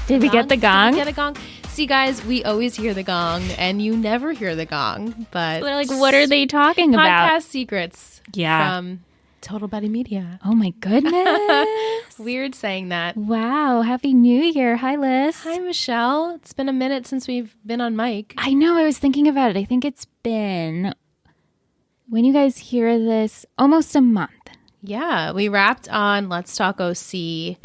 Did we get the gong? Did we get a gong? See, guys, we always hear the gong, and you never hear the gong. But They're like, what are they talking about? Podcast secrets. Yeah. From Total Betty Media. Oh my goodness. Weird saying that. Wow. Happy New Year. Hi, Liz. Hi, Michelle. It's been a minute since we've been on mic. I know. I was thinking about it. I think it's been, when you guys hear this, almost a month. Yeah. We wrapped on Let's Talk OC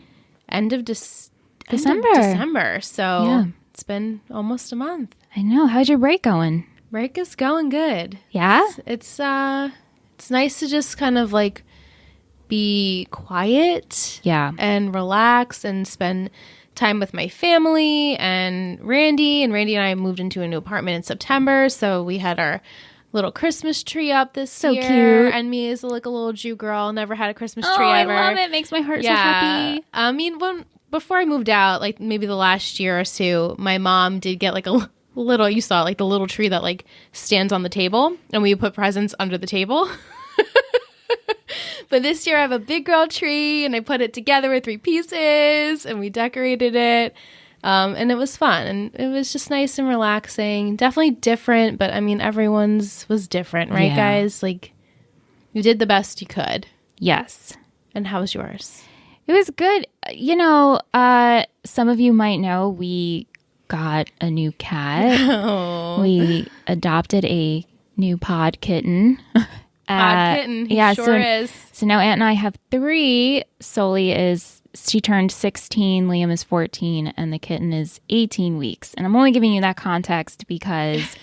end of December. So yeah. It's been almost a month. I know. How's your break going? Break is going good. Yeah? It's nice to just kind of like be quiet. Yeah. And relax and spend time with my family and Randy. And Randy and I moved into a new apartment in September. So we had our little Christmas tree up this year. So cute. And me as like a little Jew girl, never had a Christmas tree ever. I love it. Makes my heart so happy. I mean, before I moved out, like maybe the last year or two, my mom did get like a little, you saw like the little tree that like stands on the table, and we put presents under the table. But this year I have a big girl tree, and I put it together with 3 pieces, and we decorated it. And it was fun, and it was just nice and relaxing. Definitely different, but I mean, everyone's was different, right, guys? Like, you did the best you could. Yes. And how was yours? It was good. You know, some of you might know we got a new cat. Oh. We adopted a new pod kitten. Pod kitten, he sure is. So now Aunt and I have 3. Sully she turned 16, Liam is 14, and the kitten is 18 weeks. And I'm only giving you that context because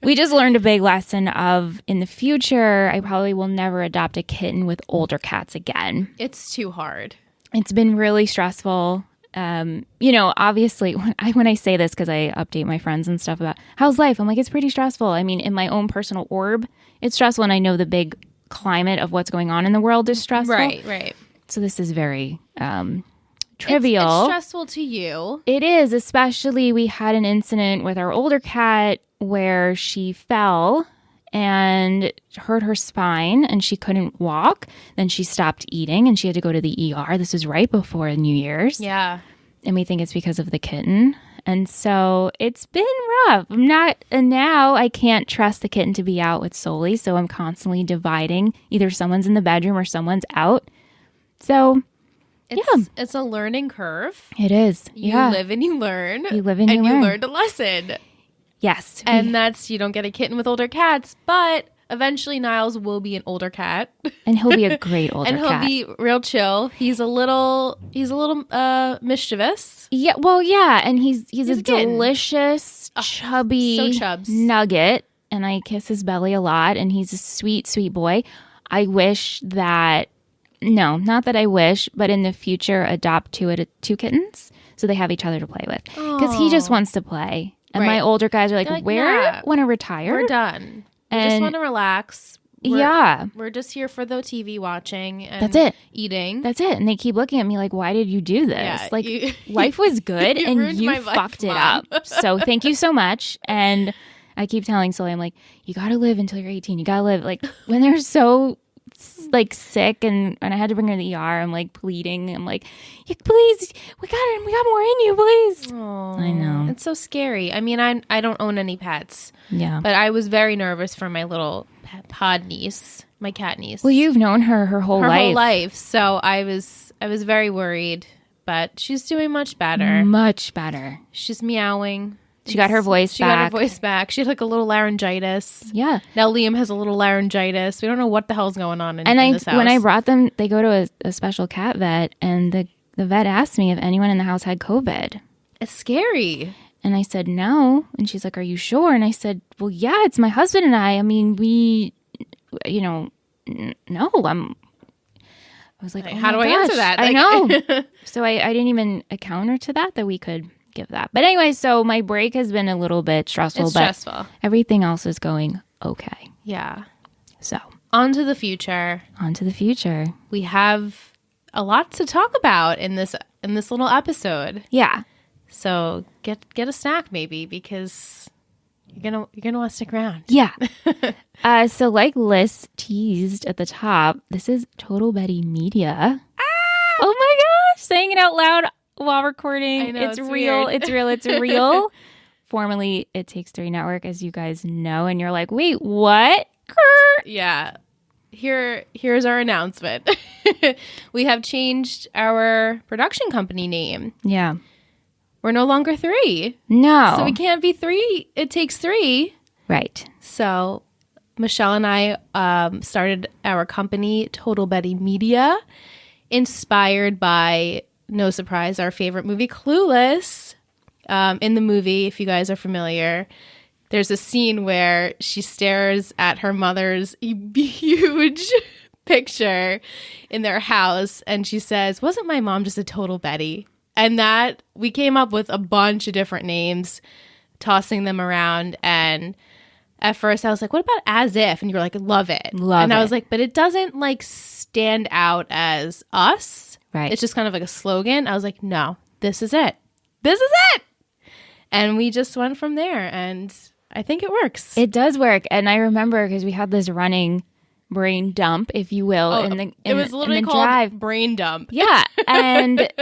we just learned a big lesson of, in the future, I probably will never adopt a kitten with older cats again. It's too hard. It's been really stressful. You know, obviously, when I say this, because I update my friends and stuff about how's life, I'm like, it's pretty stressful. I mean, in my own personal orb, it's stressful, and I know the big climate of what's going on in the world is stressful. Right. So this is very trivial. It's stressful to you. It is, especially we had an incident with our older cat where she fell and hurt her spine and she couldn't walk. Then she stopped eating and she had to go to the ER. This was right before New Year's. Yeah. And we think it's because of the kitten. And so it's been rough. And now I can't trust the kitten to be out with Sully. So I'm constantly dividing. Either someone's in the bedroom or someone's out. So it's a learning curve. it is. You live and you learn. You live and you learn. you learned a lesson. Yes. And that's, you don't get a kitten with older cats, but eventually Niles will be an older cat. And he'll be a great older cat. And he'll be real chill. He's a little mischievous. Yeah, well, yeah, and he's a kitten. delicious, chubby nugget, and I kiss his belly a lot, and he's a sweet, sweet boy. I wish that, no, not that I wish, but in the future adopt 2 kittens so they have each other to play with. Because he just wants to play. And my older guys are like, want to retire? We're done. We just want to relax. We're just here for the TV watching and that's it. Eating. That's it. And they keep looking at me like, why did you do this? Yeah, like, life was good and you fucked it up. So thank you so much. And I keep telling Sully, I'm like, you got to live until you're 18. You got to live. Like, when they're so like sick and I had to bring her to the ER, I'm like pleading. I'm like, please, we got more in you, please. Aww, I know. It's so scary. I mean, I don't own any pets. Yeah. But I was very nervous for my little pod niece, my cat niece. Well, you've known her whole life. So I was very worried, but she's doing much better. Much better. She's meowing. She got her voice back. She had like a little laryngitis. Yeah. Now Liam has a little laryngitis. We don't know what the hell's going on in this house. When I brought them, they go to a special cat vet, and the vet asked me if anyone in the house had COVID. It's scary. And I said, no. And she's like, are you sure? And I said, well, yeah, it's my husband and I. I mean, we, no, I was like, how do I answer that? I know. So I didn't even counter to that we could give that. But anyway, so my break has been a little bit stressful. It's stressful. Everything else is going okay. Yeah. So on to the future. We have a lot to talk about in this little episode. Yeah. So get a snack maybe, because you're gonna want to stick around. Yeah. So like Liz teased at the top, this is Total Betty Media. Oh my gosh, saying it out loud while recording. I know, it's real. weird. It's real. It's real. Formerly, It Takes Three Network, as you guys know. And you're like, wait, what? Yeah. Here's our announcement. We have changed our production company name. Yeah. We're no longer 3. No. So we can't be 3. It Takes 3. Right. So Michelle and I started our company, Total Betty Media, inspired by, no surprise, our favorite movie, Clueless. In the movie, if you guys are familiar, there's a scene where she stares at her mother's huge picture in their house and she says, "Wasn't my mom just a total Betty?" And that we came up with a bunch of different names, tossing them around. And at first I was like, what about As If? And you were like, love it. And I was like, but it doesn't like stand out as us. Right. It's just kind of like a slogan. I was like, no, this is it. This is it. And we just went from there. And I think it works. It does work. And I remember because we had this running brain dump, if you will. It was literally called drive. Brain Dump. Yeah. And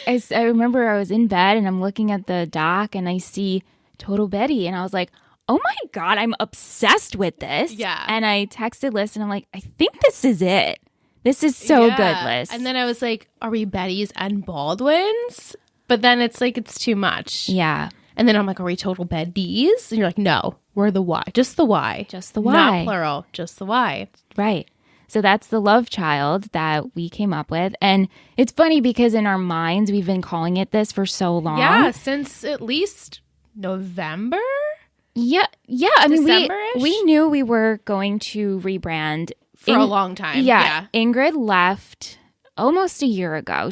I remember I was in bed and I'm looking at the doc and I see Total Betty. And I was like, oh my God, I'm obsessed with this. Yeah. And I texted Liz and I'm like, I think this is it. This is so good, Liz. And then I was like, are we Bettys and Baldwins? But then it's like, it's too much. Yeah. And then I'm like, are we Total Betties? And you're like, no, we're the Y. Just the Y. Just the Y. Not plural, just the Y. Right. So that's the love child that we came up with. And it's funny because in our minds, we've been calling it this for so long. Yeah, since at least November? Yeah. I mean, December-ish? we knew we were going to rebrand. For a long time. Yeah. Ingrid left almost a year ago.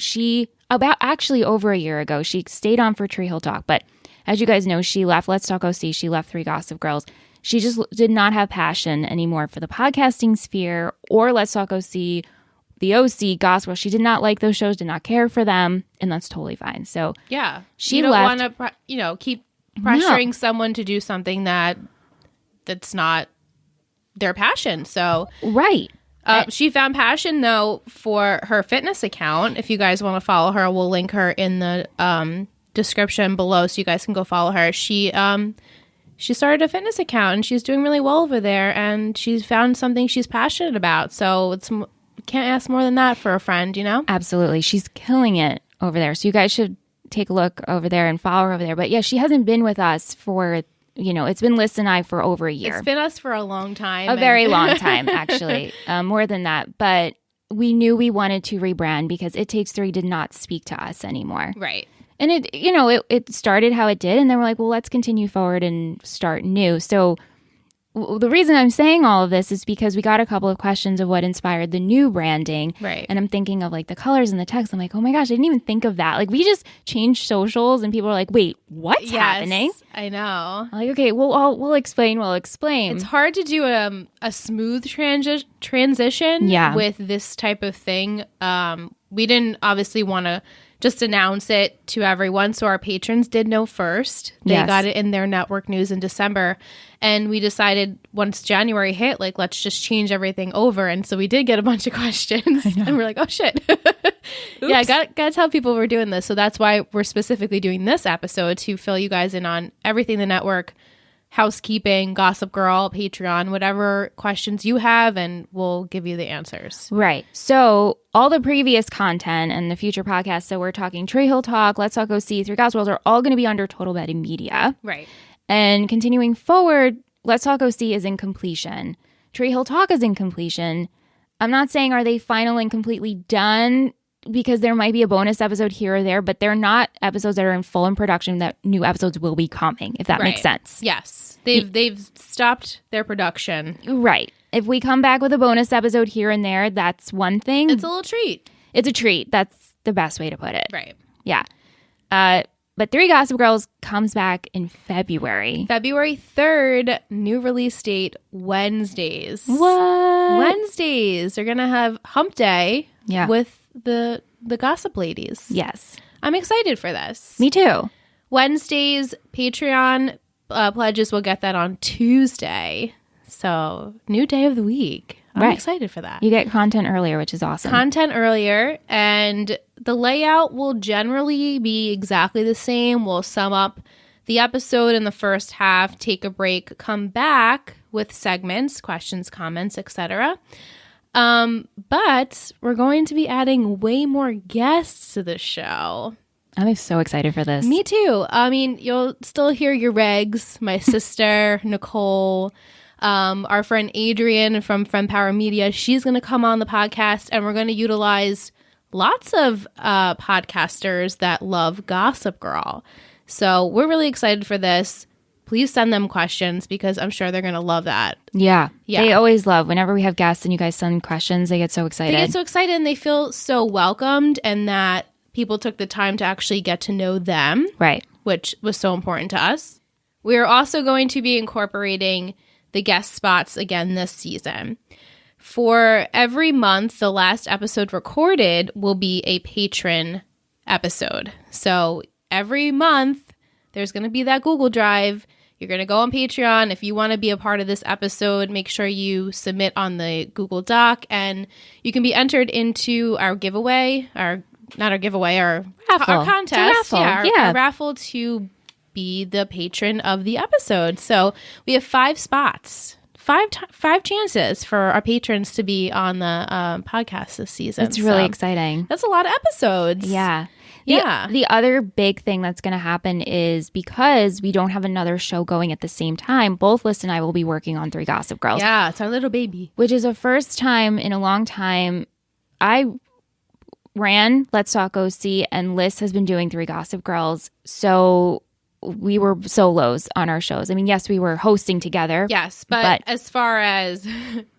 Actually over a year ago. She stayed on for Tree Hill Talk. But as you guys know, she left Let's Talk OC. She left Three Gossip Girls. She just did not have passion anymore for the podcasting sphere or Let's Talk OC, the OC, Gossip Girl. She did not like those shows, did not care for them, and that's totally fine. So yeah, she you don't left. want to, keep pressuring someone to do something that's not their passion. So right. She found passion though for her fitness account. If you guys want to follow her, we'll link her in the description below so you guys can go follow her. She started a fitness account and she's doing really well over there and she's found something she's passionate about. So can't ask more than that for a friend, Absolutely. She's killing it over there. So you guys should take a look over there and follow her over there. But yeah, she hasn't been with us for, it's been Liz and I for over a year. It's been us for a long time. A very long time, actually. More than that. But we knew we wanted to rebrand because It Takes Three did not speak to us anymore. Right. And it started how it did. And then we're like, well, let's continue forward and start new. So the reason I'm saying all of this is because we got a couple of questions of what inspired the new branding. Right. And I'm thinking of like the colors and the text. I'm like, oh my gosh, I didn't even think of that. Like we just changed socials and people are like, wait, what's happening? I know. I'm like, okay, we'll explain. It's hard to do a smooth transition with this type of thing. We didn't obviously want to just announce it to everyone. So our patrons did know first. They got it in their network news in December. And we decided once January hit, like, let's just change everything over. And so we did get a bunch of questions. And we're like, oh, shit. Yeah, I got to tell people we're doing this. So that's why we're specifically doing this episode to fill you guys in on everything the network, housekeeping, Gossip Girl, Patreon, whatever questions you have, and we'll give you the answers. Right. So all the previous content and the future podcasts, so we're talking Tree Hill Talk, Let's Talk OC, Three Gossip Girls, are all going to be under Total Betty Media. Right. And continuing forward, Let's Talk OC is in completion. Tree Hill Talk is in completion. I'm not saying are they final and completely done because there might be a bonus episode here or there, but they're not episodes that are in full in production that new episodes will be coming, if that makes sense. Yes. They've stopped their production. Right. If we come back with a bonus episode here and there, that's one thing. It's a little treat. It's a treat. That's the best way to put it. Right. Yeah. But Three Gossip Girls comes back in February. February 3rd, new release date, Wednesdays. What? Wednesdays. They're going to have hump day with the Gossip Ladies. Yes. I'm excited for this. Me too. Wednesdays, Patreon pledges will get that on Tuesday. So, new day of the week. I'm excited for that. You get content earlier, which is awesome. Content earlier, and the layout will generally be exactly the same. We'll sum up the episode in the first half, take a break, come back with segments, questions, comments, etc. But we're going to be adding way more guests to the show. I'm so excited for this. Me too. I mean, you'll still hear your regs, my sister, Nicole, our friend Adrian from Friend Power Media. She's going to come on the podcast, and we're going to utilize lots of podcasters that love Gossip Girl. So we're really excited for this. Please send them questions because I'm sure they're going to love that. Yeah. They always love. Whenever we have guests and you guys send questions, they get so excited. They get so excited and they feel so welcomed, and that people took the time to actually get to know them. Right. Which was so important to us. We are also going to be incorporating the guest spots again this season. For every month, the last episode recorded will be a patron episode. So every month, there's going to be that Google Drive. You're going to go on Patreon. If you want to be a part of this episode, make sure you submit on the Google Doc, and you can be entered into our giveaway, our raffle. Our contest. Our raffle to be the patron of the episode. So we have 5 spots. Five chances for our patrons to be on the podcast this season. It's really exciting. That's a lot of episodes. Yeah. Yeah. The other big thing that's going to happen is because we don't have another show going at the same time, both Liz and I will be working on 3 Gossip Girls. Yeah, it's our little baby. Which is a first time in a long time. I ran Let's Talk OC, and Liz has been doing 3 Gossip Girls. So we were solos on our shows. I mean, yes, we were hosting together. Yes, but as far as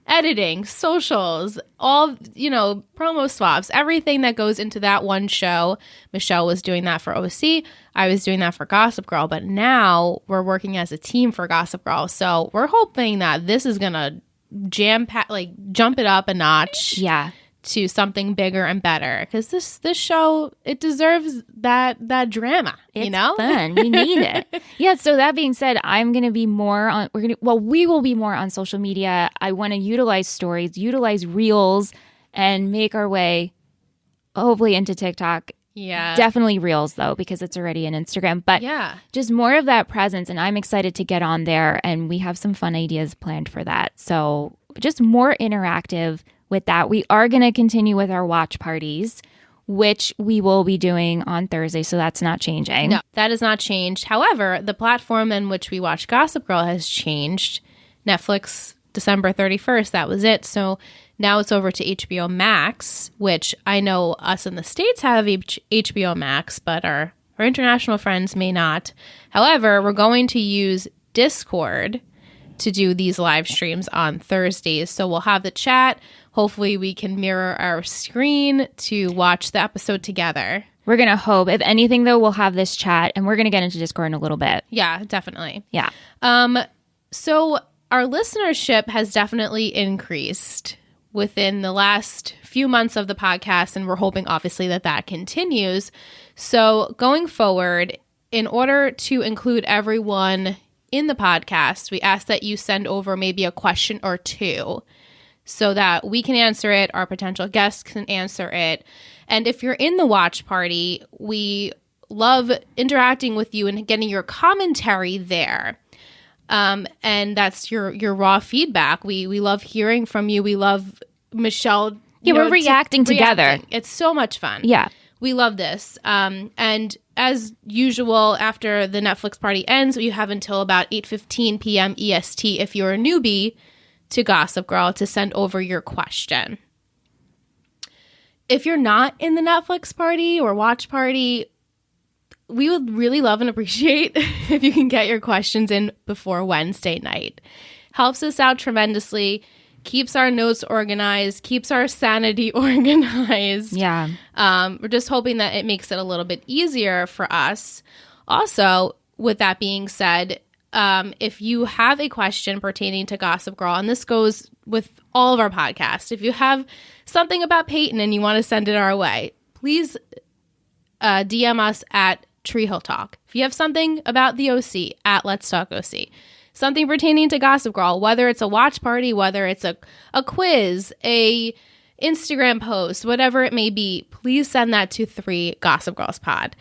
editing, socials, all, promo swaps, everything that goes into that one show, Michelle was doing that for OC. I was doing that for Gossip Girl. But now we're working as a team for Gossip Girl. So we're hoping that this is going to jump it up a notch. Yeah. To something bigger and better, because this show, it deserves that drama. It's fun. We need it. Yeah. So that being said, I'm gonna be more on. We will be more on social media. I want to utilize stories, utilize reels, and make our way, hopefully, into TikTok. Yeah. Definitely reels though, because it's already in Instagram. But yeah, just more of that presence, and I'm excited to get on there. And we have some fun ideas planned for that. So just more interactive. With that, we are going to continue with our watch parties, which we will be doing on Thursday, so that's not changing. No, that has not changed. However, the platform in which we watch Gossip Girl has changed. Netflix, December 31st, that was it. So now it's over to HBO Max, which I know us in the States have HBO Max, but our international friends may not. However, we're going to use Discord to do these live streams on Thursdays. So we'll have the chat. Hopefully we can mirror our screen to watch the episode together. We're going to hope. If anything, though, we'll have this chat, and we're going to get into Discord in a little bit. Yeah, definitely. Yeah. So our listenership has definitely increased within the last few months of the podcast, and we're hoping, obviously, that continues. So going forward, in order to include everyone in the podcast, we ask that you send over maybe a question or 2 so that we can answer it, our potential guests can answer it. And if you're in the watch party, we love interacting with you and getting your commentary there. And that's your raw feedback. We love hearing from you. We love Michelle. We're reacting together. It's so much fun. Yeah. We love this. And as usual, after the Netflix party ends, you have until about 8:15 p.m. EST if you're a newbie to Gossip Girl to send over your question. If you're not in the Netflix party or watch party, we would really love and appreciate if you can get your questions in before Wednesday night. Helps us out tremendously. Keeps our notes organized, keeps our sanity organized. Yeah. We're just hoping that it makes it a little bit easier for us. Also, with that being said, if you have a question pertaining to Gossip Girl, and this goes with all of our podcasts, if you have something about Peyton and you want to send it our way, please DM us at Tree Hill Talk. If you have something about the OC, at Let's Talk OC. something pertaining to Gossip Girl, whether it's a watch party, whether it's a quiz, a Instagram post, whatever it may be, please send that to 3 Gossip Girls Pod.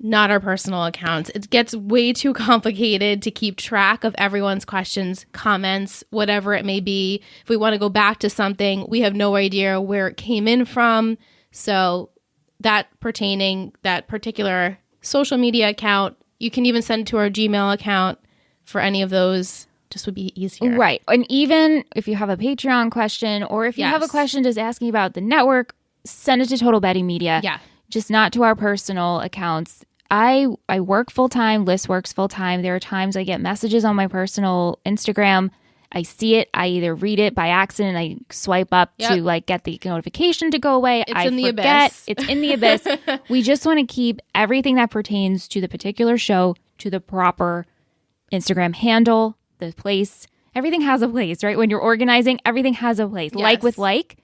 Not our personal accounts. It gets way too complicated to keep track of everyone's questions, comments, whatever it may be. If we want to go back to something, we have no idea where it came in from. So that particular social media account, you can even send it to our Gmail account for any of those. Just would be easier. Right. And even if you have a Patreon question or if you have a question just asking about the network, send it to Total Betty Media. Yeah. Just not to our personal accounts. I work full-time. Liz works full-time. There are times I get messages on my personal Instagram. I see it. I either read it by accident. I swipe up to like get the notification to go away. It's in the abyss. It's in the abyss. We just want to keep everything that pertains to the particular show to the proper Instagram handle, the place. Everything has a place, right? When you're organizing, everything has a place. Yes. Like with like.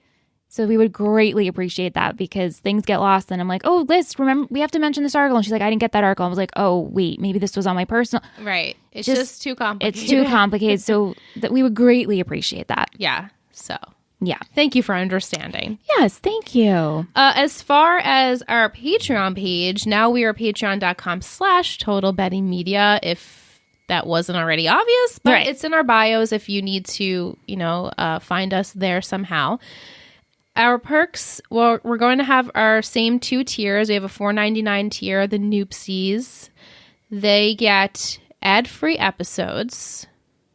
So we would greatly appreciate that because things get lost. And I'm like, oh, Liz, remember, we have to mention this article. And she's like, I didn't get that article. I was like, oh, wait, maybe this was on my personal. Right. It's just too complicated. It's too complicated. So that we would greatly appreciate that. Yeah. So. Yeah. Thank you for understanding. Yes, thank you. As far as our Patreon page, now we are patreon.com/Total Betty Media. If that wasn't already obvious, but it's in our bios if you need to, find us there somehow. Our perks, well, we're going to have our same 2 tiers. We have a $4.99 tier, the Noopsies. They get ad-free episodes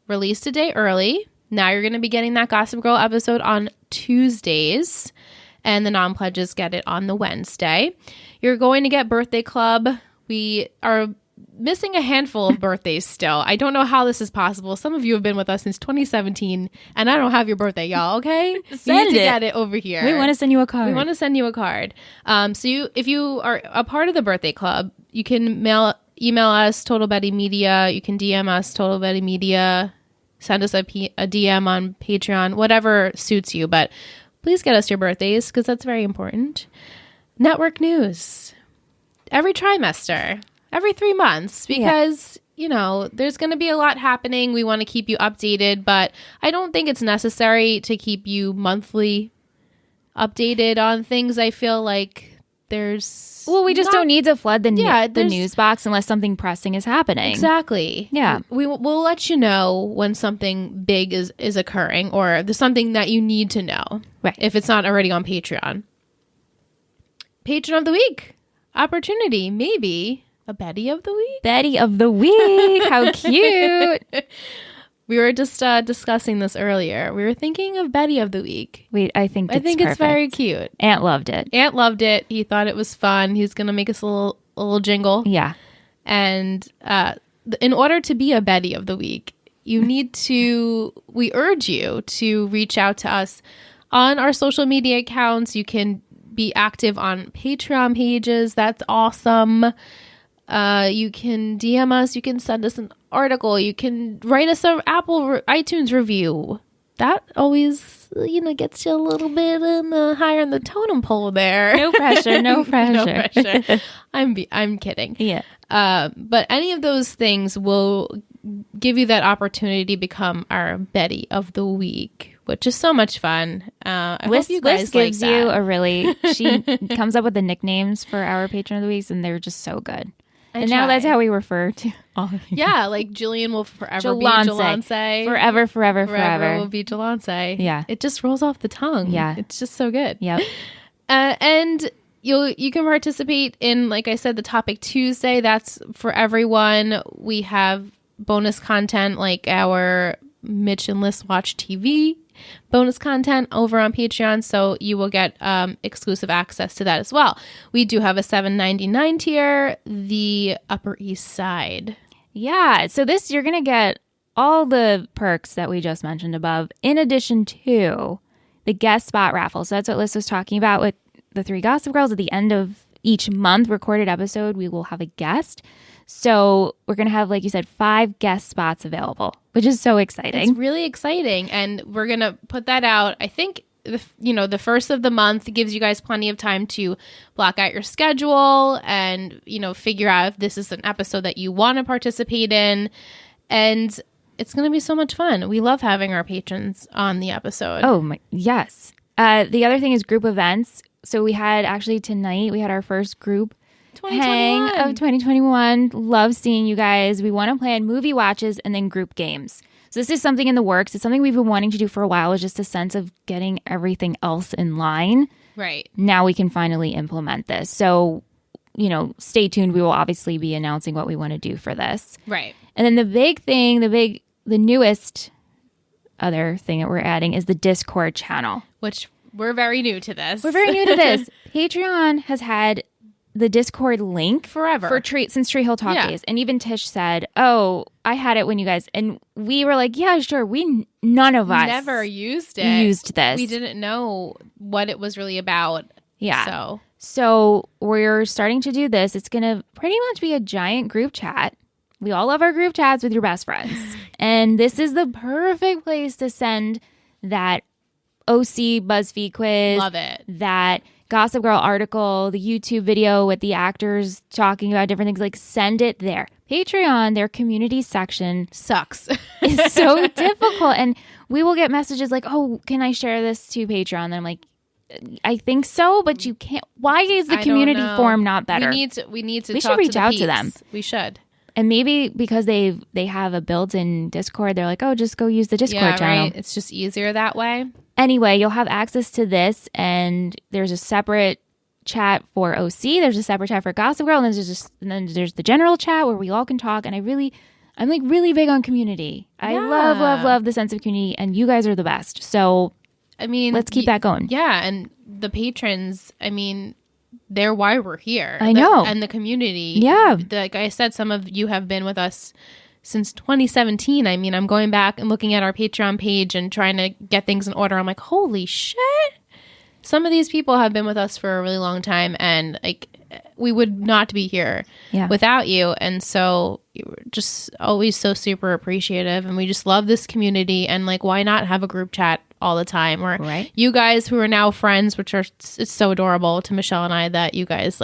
released a day early. Now you're going to be getting that Gossip Girl episode on Tuesdays, and the non-pledges get it on the Wednesday. You're going to get Birthday Club. We are missing a handful of birthdays still. I don't know how this is possible. Some of you have been with us since 2017, and I don't have your birthday, y'all, okay? You need to get it over here. We want to send you a card. So if you are a part of the Birthday Club, you can email us, Total Betty Media. You can DM us, Total Betty Media. Send us a DM on Patreon, whatever suits you. But please get us your birthdays because that's very important. Network news. Every trimester. Every 3 months, because, there's going to be a lot happening. We want to keep you updated, but I don't think it's necessary to keep you monthly updated on things. I feel like there's... Well, we just don't need to flood the news box unless something pressing is happening. Exactly. Yeah. We'll let you know when something big is occurring or there's something that you need to know. Right. If it's not already on Patreon. Patron of the Week. Opportunity, maybe... A Betty of the Week? Betty of the Week. How cute. We were just discussing this earlier. We were thinking of Betty of the Week. I think it's very cute. Ant loved it. He thought it was fun. He's going to make us a little jingle. Yeah. And in order to be a Betty of the Week, we urge you to reach out to us on our social media accounts. You can be active on Patreon pages. That's awesome. You can DM us. You can send us an article. You can write us an iTunes review. That always, gets you a little bit higher in the totem pole there. No pressure. No pressure. I'm kidding. Yeah. But any of those things will give you that opportunity to become our Betty of the Week, which is so much fun. Liz gives you she comes up with the nicknames for our Patron of the Weeks, and they're just so good. Now that's how we refer to all of you. Yeah, like Jillian will forever be Jalance. Forever will be Jalance. Yeah. It just rolls off the tongue. Yeah. It's just so good. Yep. And you can participate in, like I said, the Topic Tuesday. That's for everyone. We have bonus content like our Mitch and Liz Watch TV bonus content over on Patreon, so you will get exclusive access to that as well. We do have a $7.99 tier, the Upper East Side. Yeah, so you're going to get all the perks that we just mentioned above, in addition to the guest spot raffle. So that's what Liz was talking about with the 3 Gossip Girls. At the end of each month recorded episode, we will have a guest. So we're going to have, like you said, 5 guest spots available, which is so exciting. It's really exciting. And we're going to put that out. I think, the first of the month gives you guys plenty of time to block out your schedule and, figure out if this is an episode that you want to participate in. And it's going to be so much fun. We love having our patrons on the episode. Oh, yes. The other thing is group events. So we had actually tonight, we had our first group hang of 2021. Love seeing you guys. We want to plan movie watches and then group games. So this is something in the works. It's something we've been wanting to do for a while. It's just a sense of getting everything else in line. Right. Now we can finally implement this. So, stay tuned. We will obviously be announcing what we want to do for this. Right. And then the big thing, the newest other thing that we're adding is the Discord channel. Which we're very new to this. Patreon has had the Discord link forever since Tree Hill Talk days. And even Tish said, "Oh, I had it when you guys," and we were like, "Yeah, sure." None of us never used this. We didn't know what it was really about. Yeah. So we're starting to do this. It's going to pretty much be a giant group chat. We all love our group chats with your best friends. And this is the perfect place to send that OC BuzzFeed quiz. Love it. That Gossip Girl article, the YouTube video with the actors talking about different things. Like, send it there. Patreon, their community section sucks. It's so difficult. And we will get messages like, "Oh, can I share this to Patreon?" And I'm like, I think so, but you can't. Why is the community forum not better? We need to. We should reach out to them. We should. And maybe because they have a built-in Discord, they're like, "Oh, just go use the Discord channel." Right. It's just easier that way. Anyway, you'll have access to this, and there's a separate chat for OC. There's a separate chat for Gossip Girl, and then there's the general chat where we all can talk. And I'm like really big on community. I love the sense of community, and you guys are the best. So. Let's keep that going. Yeah, and the patrons, they're why we're here. I know. And the community. Yeah. Like I said, some of you have been with us since 2017. I'm going back and looking at our Patreon page and trying to get things in order. I'm like, holy shit. Some of these people have been with us for a really long time, and we would not be here without you. And so you're just always so super appreciative, and we just love this community. And why not have a group chat all the time? Or you guys who are now friends, which it's so adorable to Michelle and I that you guys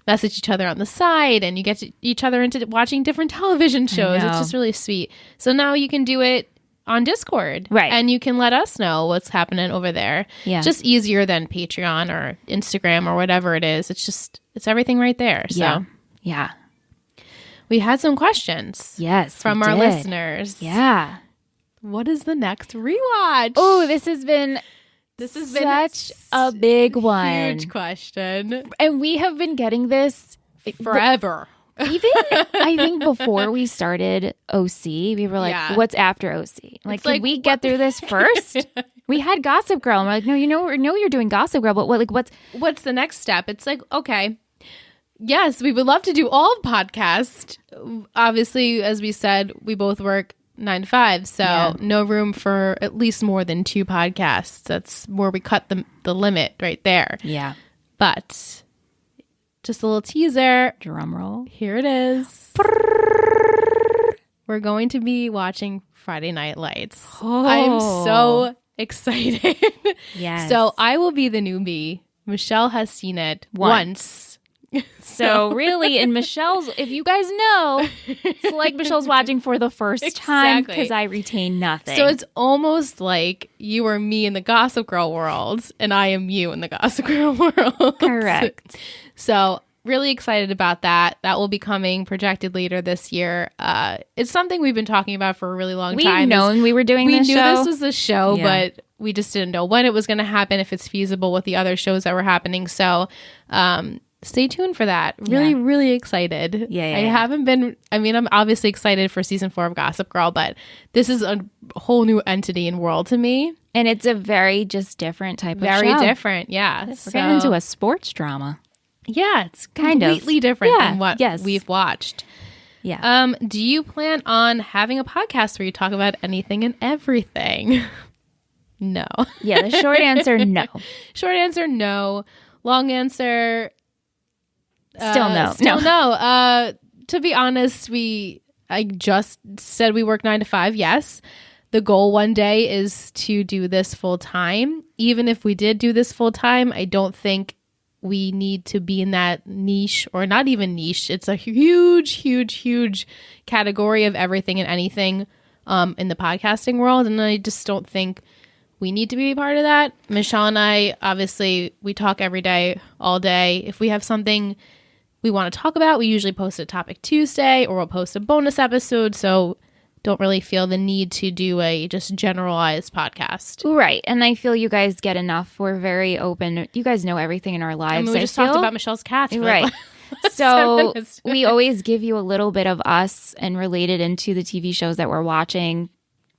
message each other on the side, and you get each other into watching different television shows. It's just really sweet. So now you can do it on Discord. Right. And you can let us know what's happening over there. Yeah. Just easier than Patreon or Instagram or whatever it is. It's everything right there. So yeah. We had some questions. Yes. From our listeners. Yeah. What is the next rewatch? Oh, this has been such a big one. Huge question. And we have been getting this forever. Even I think before we started OC, we were like, "What's after OC? Can we get through this first?" We had Gossip Girl, and we're like, "No, you're doing Gossip Girl, but what's the next step?" It's like, okay, yes, we would love to do all podcasts. Obviously, as we said, we both work 9 to 5, so no room for at least more than 2 podcasts. That's where we cut the limit right there. Yeah, but. Just a little teaser. Drum roll. Here it is. We're going to be watching Friday Night Lights. Oh. I'm so excited. Yes. So I will be the newbie. Michelle has seen it once. So really, in Michelle's, if you guys know, it's like Michelle's watching for the first time because I retain nothing. So it's almost like you are me in the Gossip Girl world and I am you in the Gossip Girl world. Correct. So really excited about that. That will be coming projected later this year. It's something we've been talking about for a really long time. We've known we were doing this show. We knew this was the show, but we just didn't know when it was going to happen, if it's feasible with the other shows that were happening. So stay tuned for that. Really excited. Yeah. I haven't been, I'm obviously excited for season 4 of Gossip Girl, but this is a whole new entity and world to me. And it's a very just different type of show. Very different, yeah. We're getting into a sports drama. Yeah, it's completely different than what we've watched. Yeah. Do you plan on having a podcast where you talk about anything and everything? No. Yeah, the short answer, no. Short answer, no. Long answer, still no. No. To be honest, I just said we work 9 to 5. Yes. The goal one day is to do this full time. Even if we did do this full time, I don't think we need to be in that niche, or not even niche. It's a huge category of everything and anything in the podcasting world. And I just don't think we need to be a part of that. Michelle and I, obviously, we talk every day, all day. If we have something we want to talk about, we usually post a Topic Tuesday or we'll post a bonus episode. So don't really feel the need to do a just generalized podcast. Right. And I feel you guys get enough. We're very open. You guys know everything in our lives. I mean, we just talked about Michelle's cats. Right. So we always give you a little bit of us and relate it into the TV shows that we're watching.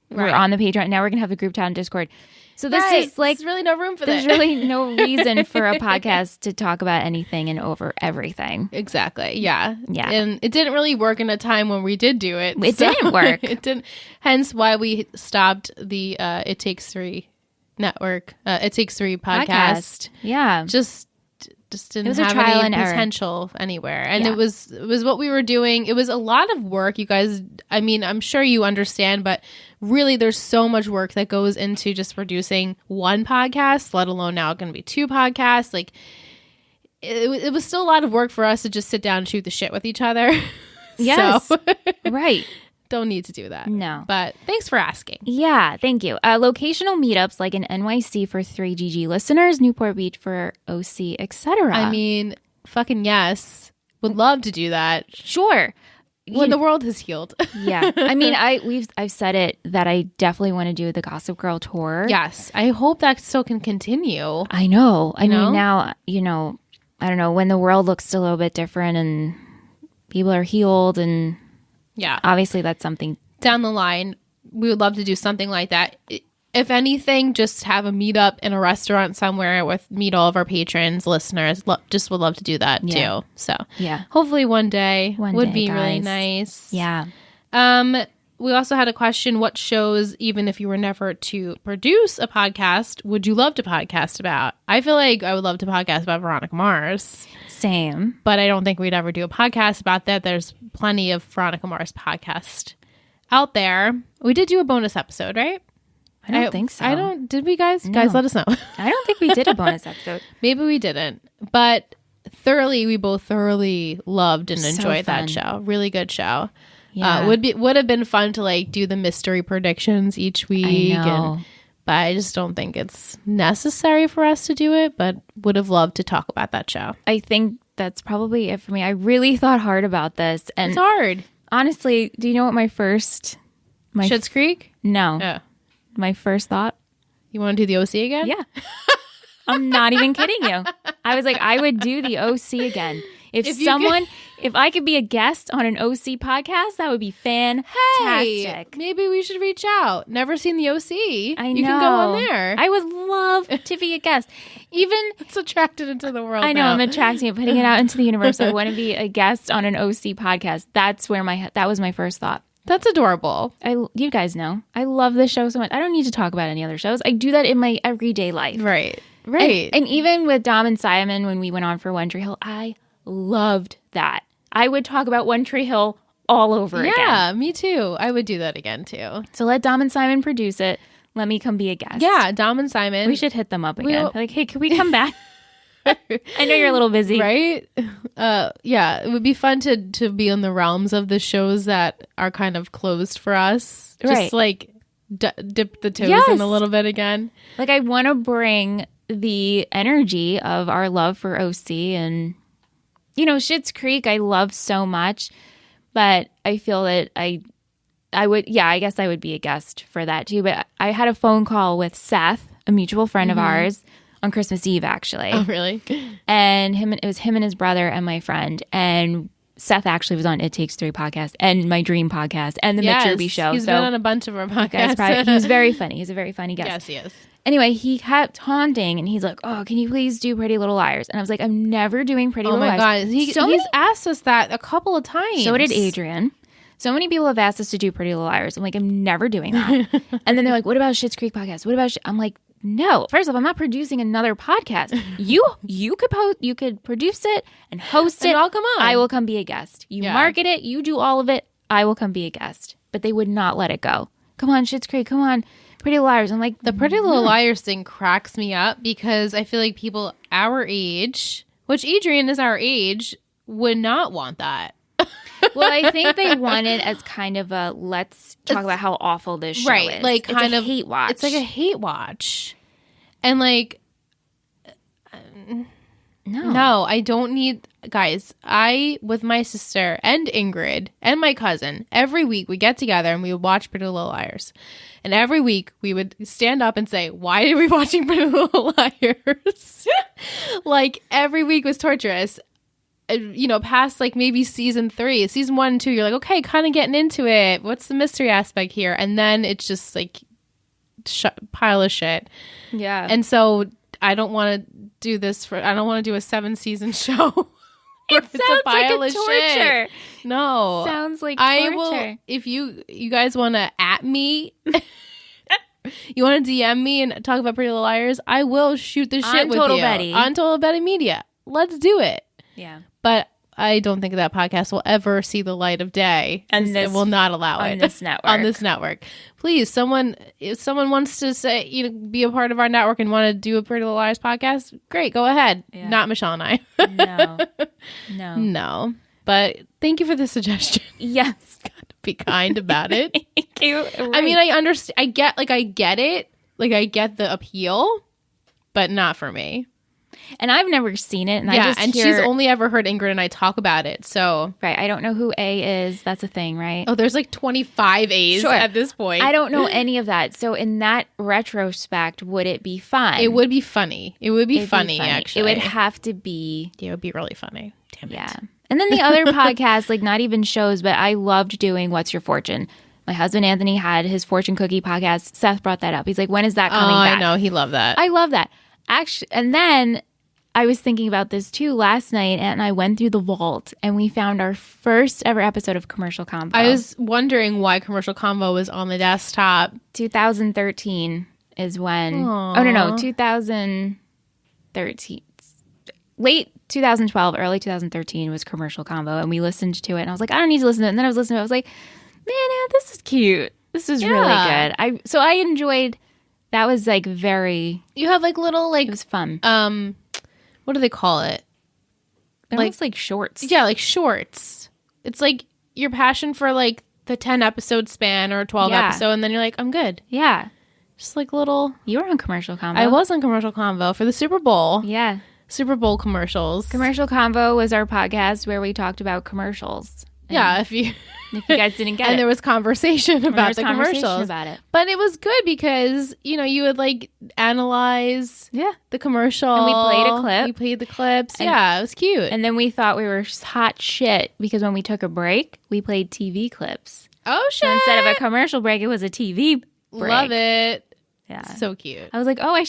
We're on the Patreon. Now we're going to have the group chat and Discord. So this is like, there's really no room for there's really no reason for a podcast to talk about anything and over everything. Exactly. Yeah. Yeah. And it didn't really work in a time when we did do it. It didn't work. It didn't. Hence why we stopped the It Takes Three network. It Takes Three podcast. Yeah. Just didn't have any potential anywhere. And it was what we were doing. It was a lot of work, you guys. I mean, I'm sure you understand, but really there's so much work that goes into just producing one podcast, let alone now going to be two podcasts. Like it was still a lot of work for us to just sit down and shoot the shit with each other. Yes. So, right. Don't need to do that. No. But thanks for asking. Yeah, thank you. Locational meetups like in NYC for 3GG listeners, Newport Beach for OC, etc. I mean, fucking yes. Would love to do that. Sure. When the world has healed. Yeah. I mean, I've said it that I definitely want to do the Gossip Girl tour. Yes. I hope that still can continue. I know. I mean, now, I don't know, when the world looks a little bit different and people are healed and obviously that's something down the line we would love to do something like that. If anything, just have a meetup in a restaurant somewhere meet all of our patrons, listeners. Just would love to do that too. So hopefully one day would be guys. Really nice. Yeah. We also had a question: what shows, even if you were never to produce a podcast, would you love to podcast about? I feel like I would love to podcast about Veronica Mars. Same. But I don't think we'd ever do a podcast about that. There's plenty of Veronica Mars podcast out there. We did do a bonus episode, right? I don't think so. Did we, guys? No. Guys, let us know. I don't think we did a bonus episode. Maybe we didn't. But we both thoroughly loved and enjoyed that show. Really good show. Yeah. Would have been fun to like do the mystery predictions each week. I know. But I just don't think it's necessary for us to do it, but would have loved to talk about that show. I think that's probably it for me. I really thought hard about this. And it's hard. Honestly, do you know what my Schitt's Creek? No. Oh. My first thought? You want to do the OC again? Yeah. I'm not even kidding you. I was like, I would do the OC again. If I could be a guest on an OC podcast, that would be fantastic. Hey, maybe we should reach out. Never seen the OC. I know. You can go on there. I would love to be a guest. It's attracted into the world. I know. I'm attracting it, putting it out into the universe. I want to be a guest on an OC podcast. That was my first thought. That's adorable. You guys know. I love this show so much. I don't need to talk about any other shows. I do that in my everyday life. Right. And even with Dom and Simon, when we went on for One Tree Hill, I loved that. I would talk about One Tree Hill all over again. Yeah, me too. I would do that again too. So let Dom and Simon produce it. Let me come be a guest. Yeah, Dom and Simon. We should hit them up again. Like, hey, can we come back? I know you're a little busy. Right? Yeah, it would be fun to be in the realms of the shows that are kind of closed for us. Just like dip the toes in a little bit again. Like, I want to bring the energy of our love for OC and, Schitt's Creek I love so much, but I feel that I guess I would be a guest for that too. But I had a phone call with Seth, a mutual friend of ours, on Christmas Eve, actually. Oh, really? And it was him and his brother and my friend. And Seth actually was on It Takes Three podcast and my Dream podcast and the Mitch Irby Show. He's been on a bunch of our podcasts. He was very funny. He's a very funny guest. Yes, he is. Anyway, he kept taunting and he's like, oh, can you please do Pretty Little Liars? And I was like, I'm never doing Pretty Little Liars. Oh my God. He's asked us that a couple of times. So did Adrian. So many people have asked us to do Pretty Little Liars. I'm like, I'm never doing that. And then they're like, what about Schitt's Creek podcast? What about I'm like, no. First off, I'm not producing another podcast. You could produce it and host it. I'll come on. I will come be a guest. You market it. You do all of it. I will come be a guest. But they would not let it go. Come on, Schitt's Creek. Come on, Pretty Little Liars. I'm like, the Pretty Little Liars thing cracks me up because I feel like people our age, which Adrian is our age, would not want that. Well, I think they want it as kind of a let's talk about how awful this show is. Like it's kind a of hate watch. It's like a hate watch. And like no, I don't need guys. I with my sister and Ingrid and my cousin, every week we get together and we would watch Pretty Little Liars. And every week we would stand up and say, why are we watching Pretty Little Liars? Like every week was torturous. You know, past like maybe season 3, season 1 and 2, you're like, okay, kind of getting into it. What's the mystery aspect here? And then it's just like pile of shit. Yeah. And so I don't want to do this I don't want to do a 7-season show. It sounds like a torture. Shit. No. Sounds like torture. I will, if you guys want to at me, you want to DM me and talk about Pretty Little Liars, I will shoot the shit with Total you. Betty. On Total Betty Media. Let's do it. Yeah. But I don't think that podcast will ever see the light of day. And it will not allow it. On this network. On this network. Please, if someone wants to say, be a part of our network and want to do a Pretty Little Liars podcast, great, go ahead. Yeah. Not Michelle and I. No. But thank you for the suggestion. Yes. Gotta be kind about it. Thank you. Right. I mean, I understand. I get it. Like, I get the appeal, but not for me. And I've never seen it. And she's only ever heard Ingrid and I talk about it. So right, I don't know who A is. That's a thing, right? Oh, there's like 25 A's at this point. I don't know any of that. So in that retrospect, would it be fun? It would be funny. It would be funny, actually. It would have to be. It would be really funny. Damn it. Yeah. And then the other podcasts, like not even shows, but I loved doing What's Your Fortune? My husband Anthony had his fortune cookie podcast. Seth brought that up. He's like, when is that coming back? I know. He loved that. I love that. Actually, and then I was thinking about this too last night, and I went through the vault and we found our first ever episode of Commercial Combo. I was wondering why Commercial Combo was on the desktop. 2013 is when. Aww. Oh, no, 2013. Late 2012, early 2013 was Commercial Combo, and we listened to it, and I was like, I don't need to listen to it. And then I was listening to it, I was like, man, this is cute. This is really good. I enjoyed. That was like very. You have like little like. It was fun. What do they call it? They're almost like shorts. Yeah, like shorts. It's like your passion for like the 10 episode span or 12 episode, and then you're like, I'm good. Yeah. Just like little. You were on Commercial Combo. I was on Commercial Combo for the Super Bowl. Yeah. Super Bowl commercials. Commercial Combo was our podcast where we talked about commercials. Yeah, if you guys didn't get it. And there was conversation about the commercials. About it. But it was good because, you would like analyze the commercial. And we played a clip. We played the clips. It was cute. And then we thought we were hot shit because when we took a break, we played TV clips. Oh, shit. So instead of a commercial break, it was a TV break. Love it. Yeah. So cute. I was like, I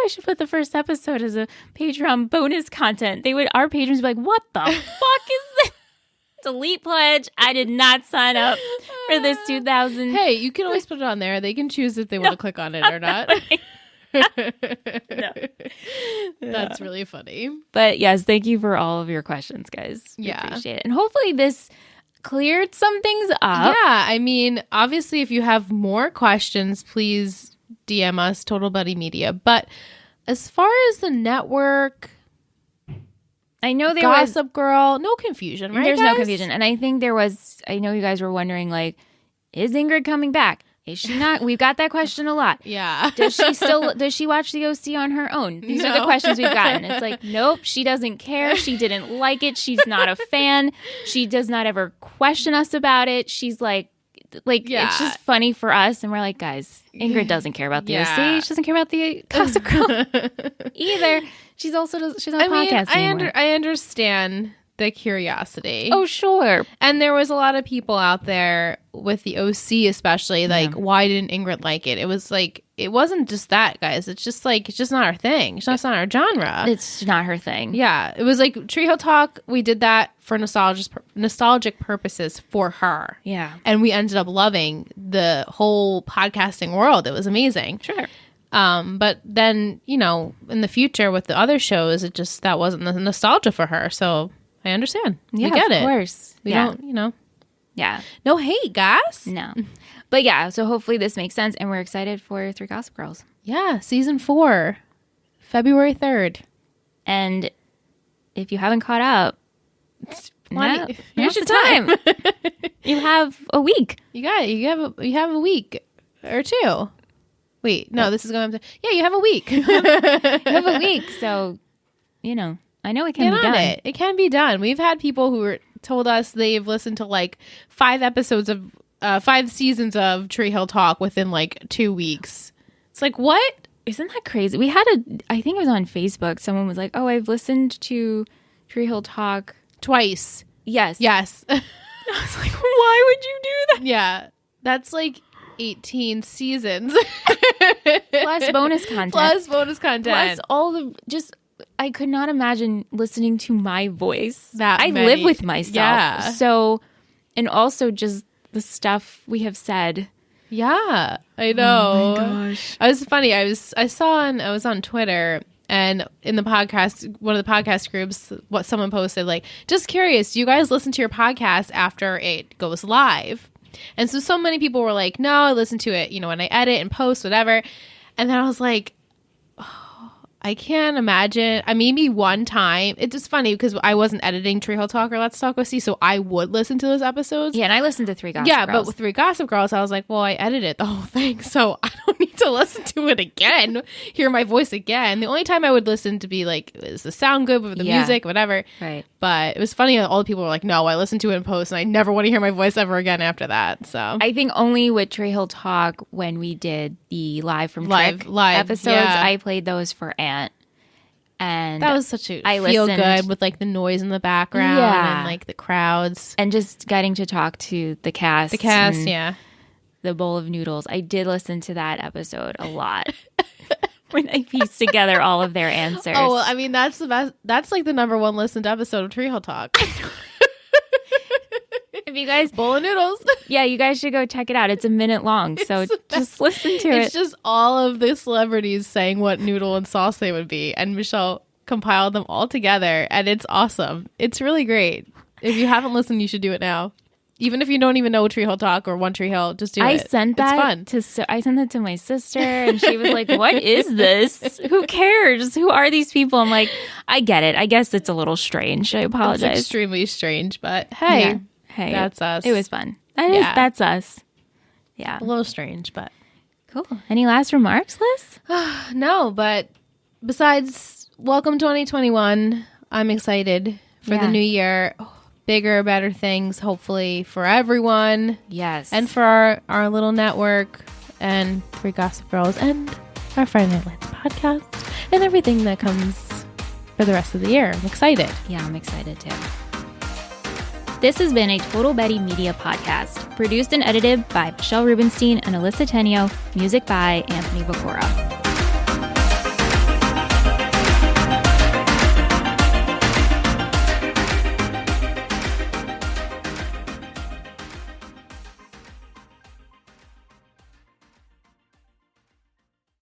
should put the first episode as a Patreon bonus content. Our patrons would be like, what the fuck is this? Delete pledge. I did not sign up for this 2000. Hey, you can always put it on there. They can choose if they want to click on it or not. No. That's really funny. But yes, thank you for all of your questions, guys. We appreciate it. And hopefully this cleared some things up. Yeah, I mean, obviously if you have more questions, please DM us, Total Buddy Media. But as far as the network, I know there Gossip Girl, no confusion, right? There's guys? no confusion. And I think there was, I know you guys were wondering, like, is Ingrid coming back? Is she not? We've got that question a lot. Yeah. Does she watch the OC on her own? These are the questions we've gotten. It's like, nope, she doesn't care. She didn't like it. She's not a fan. She does not ever question us about it. She's like, it's just funny for us. And we're like, guys, Ingrid doesn't care about the OC. She doesn't care about the Gossip Girl either. She's not podcast anymore. I understand the curiosity. Oh, sure. And there was a lot of people out there with the OC especially, like, why didn't Ingrid like it? It was like, it wasn't just that, guys. It's just not our thing. It's just not our genre. It's not her thing. Yeah. It was like Treehill Talk. We did that for nostalgic purposes for her. Yeah. And we ended up loving the whole podcasting world. It was amazing. Sure. But then, in the future with the other shows, that wasn't the nostalgia for her. So I understand. Yeah, we get it. Of course. We don't, Yeah. No hate, guys. No. But yeah, so hopefully this makes sense. And we're excited for 3 Gossip Girls. Yeah. Season 4, February 3rd. And if you haven't caught up, Here's your time. You have a week. You have a week or two. Wait, no, this is going to... Yeah, you have a week. You have a week, so, I know it can be done. It can be done. We've had people who told us they've listened to like 5 seasons of Tree Hill Talk within like 2 weeks. It's like, what? Isn't that crazy? We had I think it was on Facebook. Someone was like, oh, I've listened to Tree Hill Talk twice. Yes. I was like, why would you do that? Yeah. That's like 18 seasons. Plus bonus content. Plus all the I could not imagine listening to my voice. I live with myself. Yeah. So, and also just the stuff we have said. Yeah, I know. Oh my gosh. I was on Twitter, and in the podcast, one of the podcast groups, what someone posted, like, just curious, do you guys listen to your podcast after it goes live? And so many people were like, no, I listen to it, when I edit and post, whatever. And then I was like, I can't imagine. Maybe one time. It's just funny because I wasn't editing Tree Hill Talk or Let's Talk with C, so I would listen to those episodes. Yeah, and I listened to 3 Gossip Girls. Yeah, but with 3 Gossip Girls, I was like, well, I edited the whole thing, so I don't need to listen to it again, hear my voice again. The only time I would listen to be like, is the sound good with the music, whatever. Right. But it was funny that all the people were like, no, I listened to it in post, and I never want to hear my voice ever again after that. So I think only with Tree Hill Talk, when we did the live episodes, I played those for Aunt. And that was such a feel good with like the noise in the background and like the crowds. And just getting to talk to the cast. The bowl of noodles. I did listen to that episode a lot when I pieced together all of their answers. Oh, well, that's the best. That's like the number 1 listened episode of Tree Hill Talk. If you guys... Bowl of noodles. Yeah, you guys should go check it out. It's a minute long, so just listen to it. It's just all of the celebrities saying what noodle and sauce they would be, and Michelle compiled them all together, and it's awesome. It's really great. If you haven't listened, you should do it now. Even if you don't even know Tree Hill Talk or One Tree Hill, just do it. It's fun. I sent that to my sister, and she was like, what is this? Who cares? Who are these people? I'm like, I get it. I guess it's a little strange. I apologize. It's extremely strange, but hey, that's us. It was fun. That's us. Yeah. A little strange, but cool. Any last remarks, Liz? No, but besides welcome 2021, I'm excited for the new year. Bigger, better things, hopefully, for everyone. Yes. And for our little network and 3 Gossip Girls and our Friday Night Lights podcast and everything that comes for the rest of the year. I'm excited. Yeah, I'm excited too. This has been a Total Betty Media podcast, produced and edited by Michelle Rubenstein and Alyssa Tenio, music by Anthony Vicora.